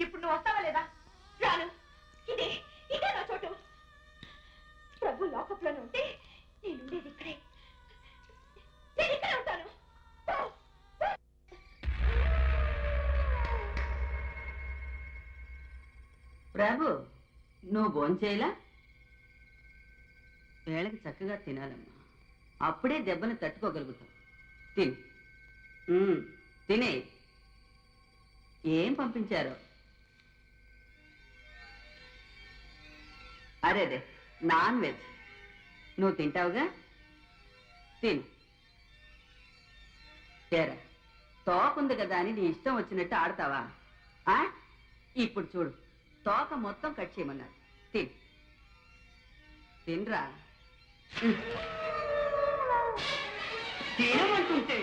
ఇప్పుడు నువ్వు వస్తావా లేదా? రాను. ఇదే ఇదే నా చోటు. ప్రభు లాకప్ లోనే ఉంటే నేనుండేది ఇక్కడే. నేను ఇక్కడే ఉంటాను. ప్రభు, నువ్వు భోంచేయలా? వేళకి చక్కగా తినాలమ్మా, అప్పుడే దెబ్బను తట్టుకోగలుగుతావు. తినే. ఏం పంపించారో? అదే నాన్ వెజ్. నువ్వు తింటావుగా, తిను. ఏరా, తోకుంది కదా అని నీ ఇష్టం వచ్చినట్టు ఆడతావా? ఇప్పుడు చూడు, తోక మొత్తం కట్ చేయమన్నారు. తినరా. తినమంటుంటే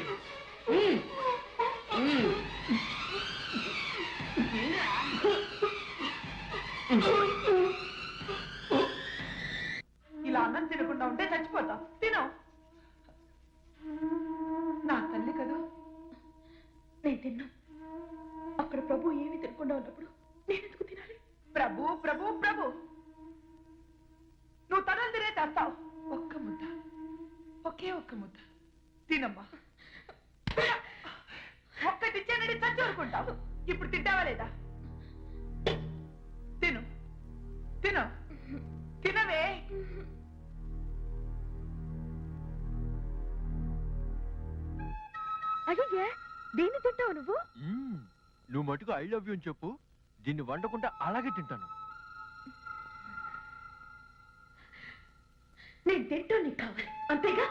ఇలా అన్నం తినకుండా ఉంటే చచ్చిపోతావు. తిను. నా తల్లి కదా. నేను తిన్నా. అక్కడ ప్రభు ఏమీ తినకుండా ఉన్నప్పుడు నేనెందుకు తినాలి? ప్రభు ప్రభు ప్రభు నువ్వు తనలు తినే చేస్తావు. ఒక్క ముద్ద, ఒకే ఒక్క ముద్ద తినమ్మా. ఒక్కటిచ్చానని చచ్చి ఊరుకుంటావు. ఇప్పుడు తింటావా లేదా? తిను తిను తినవే. అయ్యే, దేన్ని తింటావు నువ్వు? నువ్వు మటుకు ఐ లవ్ యూ అని చెప్పు, దీన్ని వండకుండా అలాగే తింటాను. నేను తింటూ నీకు కావాలి, అంతేగా?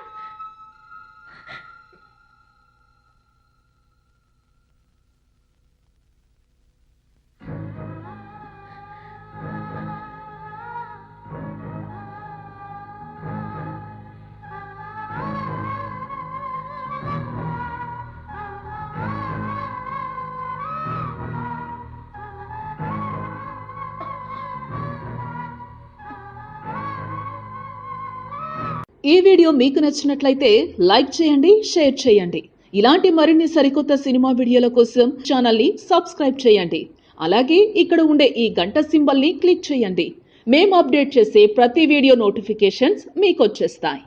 ఈ వీడియో మీకు నచ్చినట్లయితే లైక్ చేయండి, షేర్ చేయండి. ఇలాంటి మరిన్ని సరికొత్త సినిమా వీడియోల కోసం ఛానల్ని సబ్స్క్రైబ్ చేయండి. అలాగే ఇక్కడ ఉండే ఈ గంట సింబల్ని క్లిక్ చేయండి. మేము అప్డేట్ చేసే ప్రతి వీడియో నోటిఫికేషన్స్ మీకు వచ్చేస్తాయి.